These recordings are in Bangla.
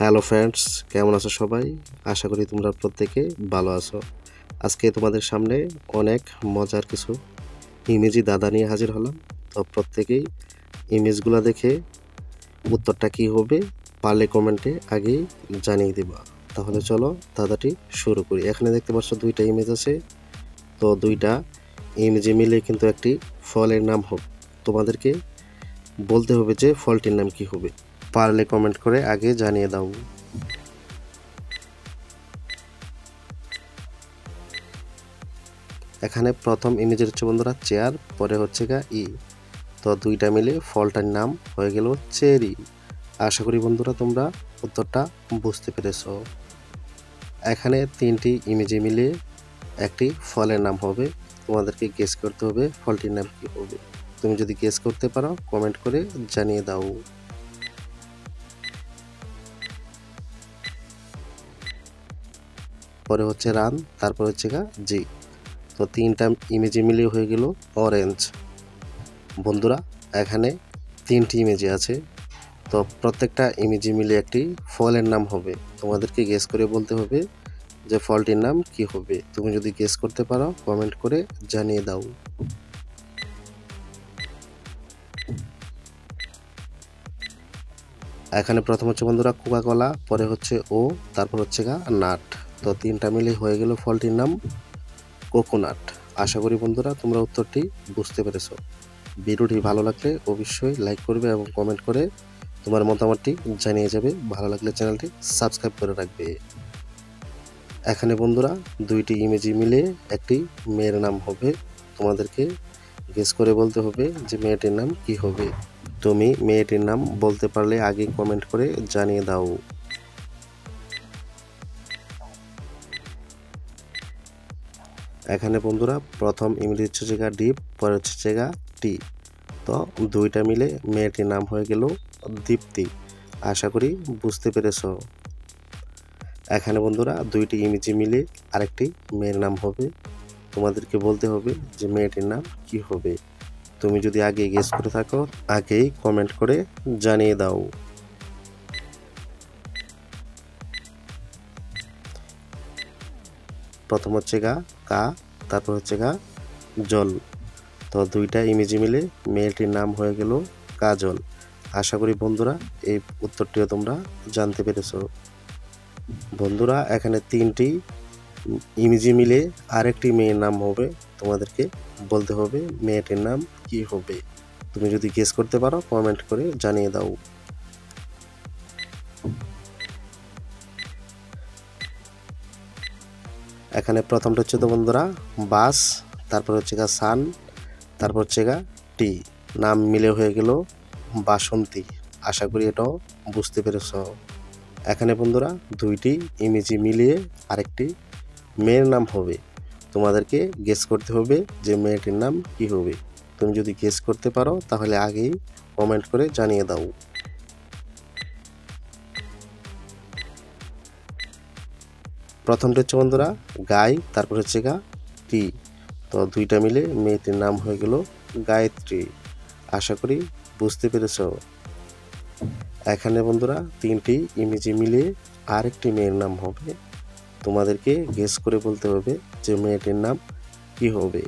হ্যালো ফ্রেন্ডস, কেমন আছো সবাই? আশা করি তোমরা প্রত্যেকে ভালো আছো। আজকে তোমাদের সামনে অনেক মজার কিছু ইমেজি দাদা নিয়ে হাজির হলাম। তো প্রত্যেকেই ইমেজগুলো দেখে উত্তরটা কী হবে পারলে কমেন্টে আগেই জানিয়ে দেবা। তাহলে চলো দাদাটি শুরু করি। এখানে দেখতে পাচ্ছ দুইটা ইমেজ আছে। তো দুইটা ইমেজে মিলে কিন্তু একটি ফলের নাম হবে। তোমাদেরকে বলতে হবে যে ফলটির নাম কি হবে। পারলে কমেন্ট করে আগে জানিয়ে দাও। এখানে প্রথম ইমেজের হচ্ছে বন্ধুরা চেয়ার, পরে হচ্ছে তো দুইটা মিলে ফলটার নাম হয়ে গেল চেরি। আশা করি বন্ধুরা তোমরা উত্তরটা বুঝতে পেরেছো। এখানে তিনটি ইমেজে মিলে একটি ফলের নাম হবে। তোমাদেরকে গেস করতে হবে ফলটির নাম কি হবে। তুমি যদি গেস করতে পারো কমেন্ট করে জানিয়ে দাও। পরে হচ্ছে রান, তারপর হচ্ছে জি। তো তিনটা ইমেজে মিলিয়ে হয়ে গেল অরেঞ্জ। বন্ধুরা এখানে তিনটি ইমেজে আছে। তো প্রত্যেকটা ইমেজে মিলে একটি ফলের নাম হবে। তোমাদেরকে গেস করে বলতে হবে যে ফলটির নাম কি হবে। তুমি যদি গেস করতে পারো কমেন্ট করে জানিয়ে দাও। এখানে প্রথম হচ্ছে বন্ধুরা কোকা কোলা, পরে হচ্ছে ও, তারপর হচ্ছে নাট। তো তিনটা মিলে হয়ে গেল ফলটির নাম কোকোনাট। আশা করি বন্ধুরা তোমরা উত্তরটি বুঝতে পেরেছো। ভিডিওটি ভালো লাগলে অবশ্যই লাইক করবে এবং কমেন্ট করে তোমার মতামতটি জানিয়ে যাবে। ভালো লাগলে চ্যানেলটি সাবস্ক্রাইব করে রাখবে। এখানে বন্ধুরা দুইটি ইমেজ মিলে একটি মেয়ের নাম হবে। তোমাদেরকে গেস করে বলতে হবে যে মেয়েটির নাম কি হবে। তুমি মেয়েটির নাম বলতে পারলে আগে কমেন্ট করে জানিয়ে দাও। এখানে বন্ধুরা প্রথম ইমেজ হচ্ছে ডিপ, পরে হচ্ছে টি। তো দুইটা মিলে মেয়েটির নাম হয়ে গেল দীপ্তি। আশা করি বুঝতে পেরেছো। এখানে বন্ধুরা দুইটি ইমেজ মিলে আরেকটি মেয়ের নাম হবে। তোমাদেরকে বলতে হবে যে মেয়েটির নাম কি হবে। তুমি যদি আগে গেস করে থাকো আগেই কমেন্ট করে জানিয়ে দাও। প্রথম হচ্ছে কা, তারপর হচ্ছে জল। তো দুইটা ইমেজে মিলে মেয়েটির নাম হয়ে গেল কাজল। আশা করি বন্ধুরা এই উত্তরটিও তোমরা জানতে পেরেছো। বন্ধুরা এখানে তিনটি ইমেজে মিলে আরেকটি মেয়ের নাম হবে। তোমাদেরকে বলতে হবে মেয়েটির নাম কি হবে। তুমি যদি গেস করতে পারো কমেন্ট করে জানিয়ে দাও। এখানে প্রথমটা হচ্ছে তো বন্ধুরা বাস, তারপর হচ্ছে সান, তারপর হচ্ছে টি। নাম মিলে হয়ে গেল বাসন্তী। আশা করি এটাও বুঝতে পেরেছ। এখানে বন্ধুরা দুইটি ইমেজি মিলিয়ে আরেকটি মেয়ের নাম হবে। তোমাদেরকে গেস করতে হবে যে মেয়েটির নাম কি হবে। তুমি যদি গেস করতে পারো তাহলে আগেই কমেন্ট করে জানিয়ে দাও। প্রথমটা হচ্ছে বন্ধুরা গাই, তারপর হচ্ছে টি। তো দুইটা মিলে মেয়েটির নাম হয়ে গেল গায়ত্রী। আশা করি বুঝতে পেরেছ। এখানে বন্ধুরা তিনটি ইমেজে মিলিয়ে আরেকটি মেয়ের নাম হবে। তোমাদেরকে গেস করে বলতে হবে যে মেয়েটির নাম কি হবে।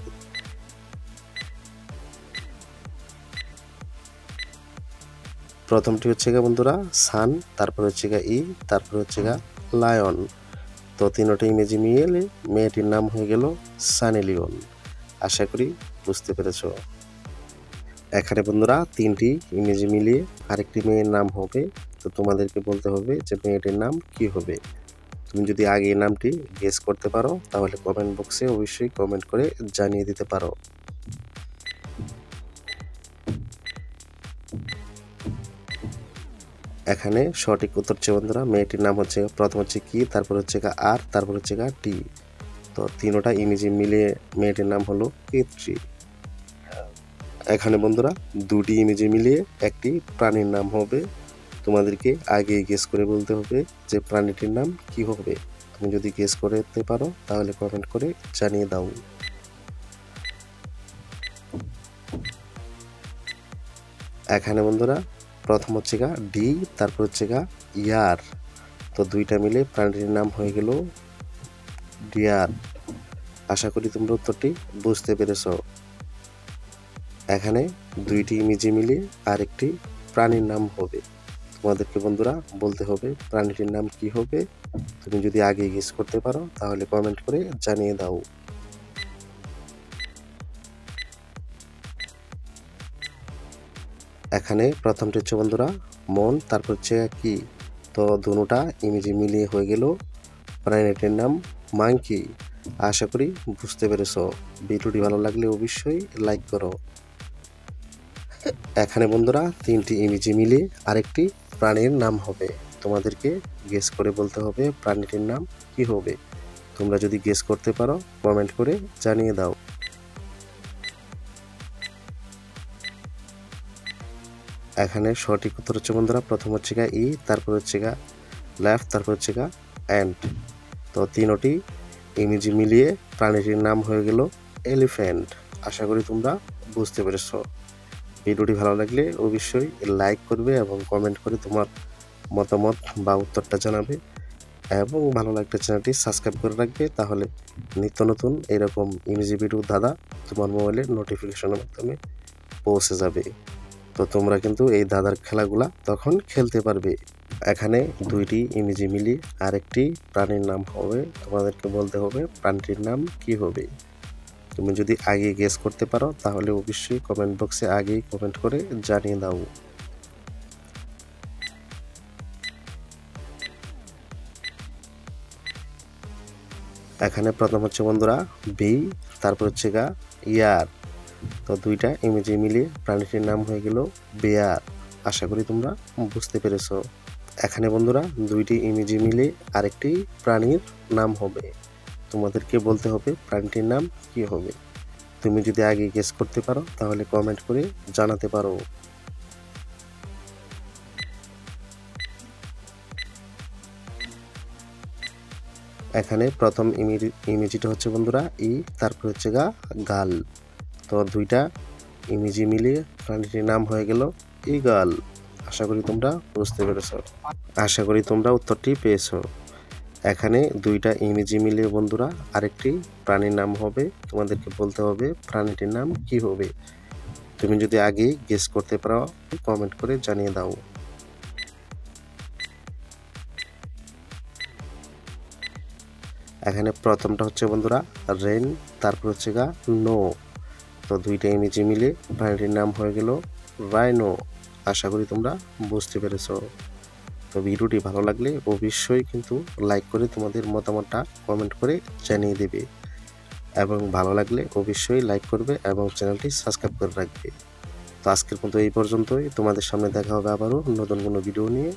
প্রথমটি হচ্ছে বন্ধুরা সান, তারপর হচ্ছে তারপর হচ্ছে লায়ন। তো তিনটা ইমেজে মিলে মেয়েটির নাম হয়ে গেল সানি লিওন। আশা করি বুঝতে পেরেছ। এখানে বন্ধুরা তিনটি ইমেজে মিলিয়ে আরেকটি মেয়ের নাম হবে। তো তোমাদেরকে বলতে হবে যে মেয়েটির নাম কি হবে। তুমি যদি আগে এই নামটি গেস করতে পারো তাহলে কমেন্ট বক্সে অবশ্যই কমেন্ট করে জানিয়ে দিতে পারো। এখানে সঠিক উত্তর হচ্ছে বন্ধুরা মেয়েটির নাম হচ্ছে প্রথম হচ্ছে কি, তারপর হচ্ছে আর, তারপর হচ্ছে টি। তো তিনটা ইমেজে মিলিয়ে মেয়েটির নাম হলো কেত্রী। এখানে বন্ধুরা দুটি ইমেজে মিলিয়ে একটি প্রাণীর নাম হবে। তোমাদেরকে আগে গেস করে বলতে হবে যে প্রাণীটির নাম কি হবে। তুমি যদি গেস করতে পারো তাহলে কমেন্ট করে জানিয়ে দাও। এখানে বন্ধুরা প্রথম হচ্ছে ডি, তারপর হচ্ছে ইয়ার, তো দুইটা মিলে প্রাণীটির নাম হয়ে গেল ডিয়ার। আশা করি তোমরা উত্তরটি বুঝতে পেরেছ। এখানে দুইটি ইমেজি মিলে আরেকটি প্রাণীর নাম হবে। তোমাদেরকে বন্ধুরা বলতে হবে প্রাণীটির নাম কি হবে। তুমি যদি আগে গেস করতে পারো তাহলে কমেন্ট করে জানিয়ে দাও। এখানে প্রথমটি হচ্ছে বন্ধুরা মন, তারপর হচ্ছে কি। তো দুটোটা ইমেজি মিলিয়ে হয়ে গেল প্রাণীটির নাম মাংকি। আশা করি বুঝতে পেরেছ। ভিডিওটি ভালো লাগলে অবশ্যই লাইক করো। এখানে বন্ধুরা তিনটি ইমেজি মিলে আরেকটি প্রাণীর নাম হবে। তোমাদেরকে গেস করে বলতে হবে প্রাণীটির নাম কি হবে। তোমরা যদি গেস করতে পারো কমেন্ট করে জানিয়ে দাও। এখানে সঠিক উত্তর হচ্ছে বন্ধুরা প্রথম হচ্ছে গা ই, তারপর হচ্ছে গা লেফট, তারপর হচ্ছে গা অ্যান্ট। তো তিনটি ইমেজি মিলিয়ে প্রাণীটির নাম হয়ে গেল এলিফ্যান্ট। আশা করি তোমরা বুঝতে পেরেছ। ভিডিওটি ভালো লাগলে অবশ্যই লাইক করবে এবং কমেন্ট করে তোমার মতামত বা উত্তরটা জানাবে, এবং ভালো লাগলে চ্যানেলটি সাবস্ক্রাইব করে রাখবে। তাহলে নিত্য নতুন এরকম ইমেজি ভিডিও দাদা তোমার মোবাইলে নোটিফিকেশনের মাধ্যমে পৌঁছে যাবে। তো তোমরা কিন্তু এই দাদার খেলাগুলা তখন খেলতে পারবে। এখানে দুইটি ইমেজি মিলিয়ে আরেকটি প্রাণীর নাম হবে। তোমাদেরকে বলতে হবে প্রাণীটির নাম কি হবে। তুমি যদি আগে গেস করতে পারো তাহলে অবশ্যই কমেন্ট বক্সে আগেই কমেন্ট করে জানিয়ে দাও। এখানে প্রথম হচ্ছে বন্ধুরা বি, তারপর হচ্ছে গা ইয়ার। তো দুইটা ইমেজি মিলিয়ে প্রাণীটির নাম হয়ে গেল বেয়ার। আশা করি তোমরা বুঝতে পেরেছ। এখানে বন্ধুরা দুইটি ইমেজি মিলে আরেকটি প্রাণীর নাম হবে। তোমাদেরকে বলতে হবে প্রাণীটির নাম কি হবে। তুমি যদি আগে গেস করতে পারো তাহলে কমেন্ট করে জানাতে পারো। এখানে প্রথম ইমেজিটা হচ্ছে বন্ধুরা ই, তারপর হচ্ছে গা গাল। তো দুইটা ইমেজি মিলিয়ে প্রাণীটির নাম হয়ে গেল ইগাল। আশা করি তোমরা বুঝতে পেরেছ। আশা করি তোমরা উত্তরটি পেয়েছ। এখানে দুইটা ইমেজি মিলিয়ে বন্ধুরা আরেকটি প্রাণীর নাম হবে। তোমাদেরকে বলতে হবে প্রাণীটির নাম কি হবে। তুমি যদি আগেই গেস করতে পারো কমেন্ট করে জানিয়ে দাও। এখানে প্রথমটা হচ্ছে বন্ধুরা রেন, তারপর হচ্ছে গা নো। তো দুইটা ইমেজি মিলে প্রাণীটির নাম হয়ে গেল রাইনো। আশা করি তোমরা বুঝতে পেরেছ। তো ভিডিওটি ভালো লাগলে অবশ্যই কিন্তু লাইক করে তোমাদের মতামতটা কমেন্ট করে জানিয়ে দেবে, এবং ভালো লাগলে অবশ্যই লাইক করবে এবং চ্যানেলটি সাবস্ক্রাইব করে রাখবে। তো আজকের মতো এই পর্যন্তই। তোমাদের সামনে দেখা হবে আবারও নতুন কোনো ভিডিও নিয়ে।